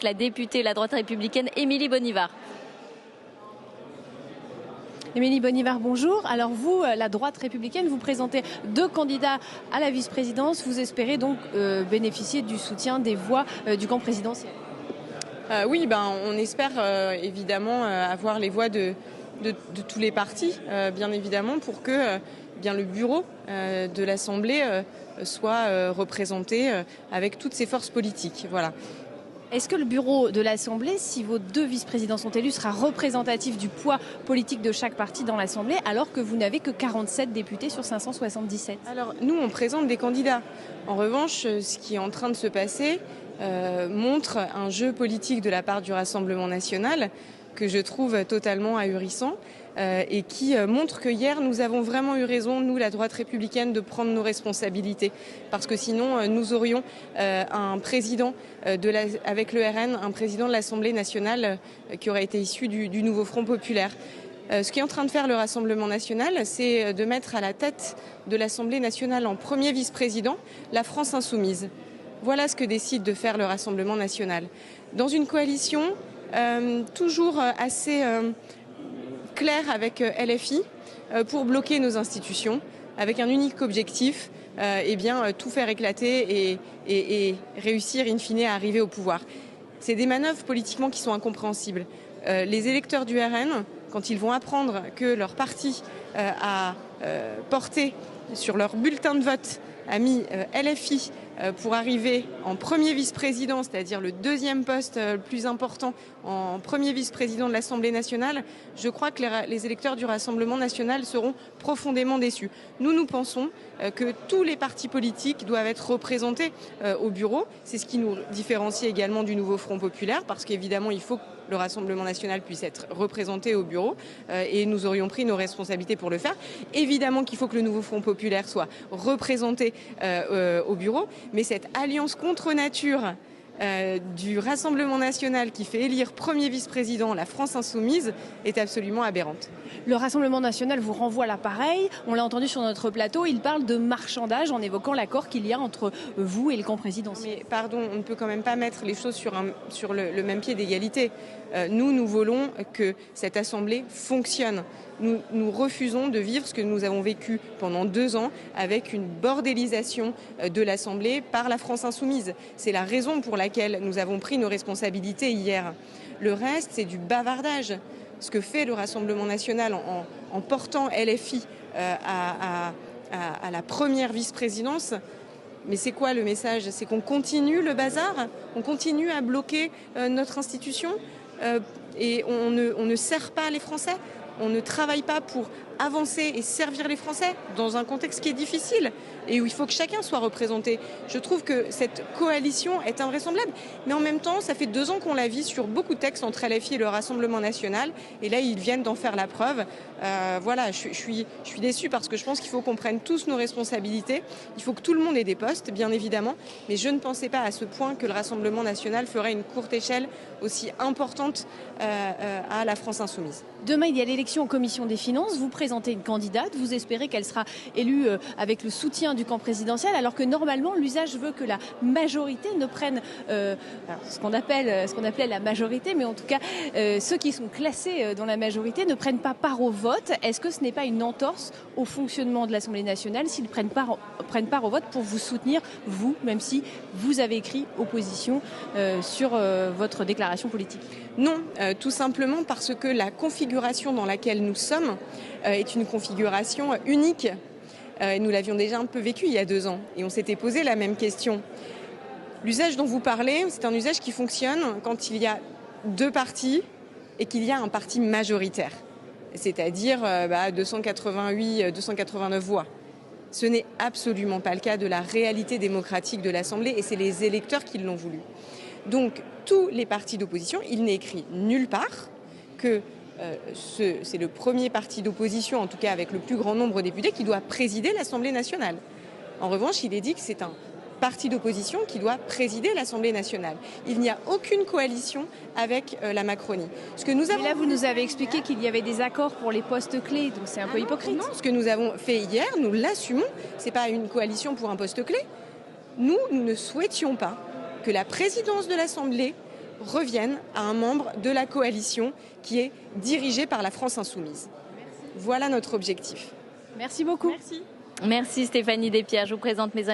avec la députée de la droite républicaine Émilie Bonnivard. Émilie Bonnivard, bonjour. Alors vous, la droite républicaine, vous présentez 2 candidats à la vice-présidence. Vous espérez donc bénéficier du soutien des voix du camp présidentiel. Oui, on espère évidemment avoir les voix de tous les partis, bien évidemment, pour que le bureau de l'Assemblée soit représenté avec toutes ses forces politiques. Voilà. Est-ce que le bureau de l'Assemblée, si vos 2 vice-présidents sont élus, sera représentatif du poids politique de chaque parti dans l'Assemblée, alors que vous n'avez que 47 députés sur 577 ? Alors, nous, on présente des candidats. En revanche, ce qui est en train de se passer montre un jeu politique de la part du Rassemblement national que je trouve totalement ahurissant et qui montre que hier, nous avons vraiment eu raison, nous, la droite républicaine, de prendre nos responsabilités. Parce que sinon, nous aurions un président avec le RN, un président de l'Assemblée nationale qui aurait été issu du nouveau Front populaire. Ce qu'est en train de faire le Rassemblement national, c'est de mettre à la tête de l'Assemblée nationale en premier vice-président la France insoumise. Voilà ce que décide de faire le Rassemblement national. Dans une coalition toujours assez claire avec LFI pour bloquer nos institutions, avec un unique objectif, tout faire éclater et réussir in fine à arriver au pouvoir. C'est des manœuvres politiquement qui sont incompréhensibles. Les électeurs du RN, quand ils vont apprendre que leur parti a porté sur leur bulletin de vote, a mis LFI pour arriver en premier vice-président, c'est-à-dire le 2e poste le plus important en premier vice-président de l'Assemblée nationale, je crois que les électeurs du Rassemblement national seront profondément déçus. Nous pensons que tous les partis politiques doivent être représentés au bureau. C'est ce qui nous différencie également du nouveau Front populaire, parce qu'évidemment, il faut que le Rassemblement national puisse être représenté au bureau et nous aurions pris nos responsabilités pour le faire. Évidemment qu'il faut que le nouveau Front populaire soit représenté au bureau, mais cette alliance contre nature du Rassemblement national qui fait élire premier vice-président la France insoumise est absolument aberrante. Le Rassemblement national vous renvoie l'appareil. On l'a entendu sur notre plateau, il parle de marchandage en évoquant l'accord qu'il y a entre vous et le camp présidentiel. Mais pardon, on ne peut quand même pas mettre les choses sur le même pied d'égalité. Nous voulons que cette Assemblée fonctionne. Nous refusons de vivre ce que nous avons vécu pendant 2 ans avec une bordélisation de l'Assemblée par la France insoumise. C'est la raison pour laquelle nous avons pris nos responsabilités hier. Le reste, c'est du bavardage. Ce que fait le Rassemblement national en portant LFI à la première vice-présidence, mais c'est quoi le message? C'est qu'on continue le bazar, on continue à bloquer notre institution et on ne sert pas les Français. On ne travaille pas pour avancer et servir les Français dans un contexte qui est difficile et où il faut que chacun soit représenté. Je trouve que cette coalition est invraisemblable. Mais en même temps, ça fait 2 ans qu'on la vit sur beaucoup de textes entre LFI et le Rassemblement national. Et là, ils viennent d'en faire la preuve. Je suis déçue parce que je pense qu'il faut qu'on prenne tous nos responsabilités. Il faut que tout le monde ait des postes, bien évidemment. Mais je ne pensais pas à ce point que le Rassemblement national ferait une courte échelle aussi importante à la France insoumise. Demain, il y a l'élection en commission des finances. Vous présentez une candidate. Vous espérez qu'elle sera élue avec le soutien du camp présidentiel, alors que normalement, l'usage veut que la majorité ne prenne ce qu'on appelait la majorité, mais en tout cas, ceux qui sont classés dans la majorité ne prennent pas part au vote. Est-ce que ce n'est pas une entorse au fonctionnement de l'Assemblée nationale s'ils prennent part au vote pour vous soutenir, vous, même si vous avez écrit opposition sur votre déclaration politique? Non, tout simplement parce que la configuration dans laquelle nous sommes est une configuration unique. Nous l'avions déjà un peu vécu il y a 2 ans et on s'était posé la même question. L'usage dont vous parlez, c'est un usage qui fonctionne quand il y a 2 partis et qu'il y a un parti majoritaire, c'est-à-dire 289 voix. Ce n'est absolument pas le cas de la réalité démocratique de l'Assemblée et c'est les électeurs qui l'ont voulu. Donc, tous les partis d'opposition, il n'est écrit nulle part que c'est le premier parti d'opposition, en tout cas avec le plus grand nombre de députés, qui doit présider l'Assemblée nationale. En revanche, il est dit que c'est un parti d'opposition qui doit présider l'Assemblée nationale. Il n'y a aucune coalition avec la Macronie. Mais là, vous nous avez expliqué qu'il y avait des accords pour les postes clés, donc c'est un peu hypocrite. Non, ce que nous avons fait hier, nous l'assumons. Ce n'est pas une coalition pour un poste clé. Nous ne souhaitions pas que la présidence de l'Assemblée revienne à un membre de la coalition qui est dirigée par la France Insoumise. Voilà notre objectif. Merci beaucoup. Merci. Merci Stéphanie Despierres. Je vous présente mes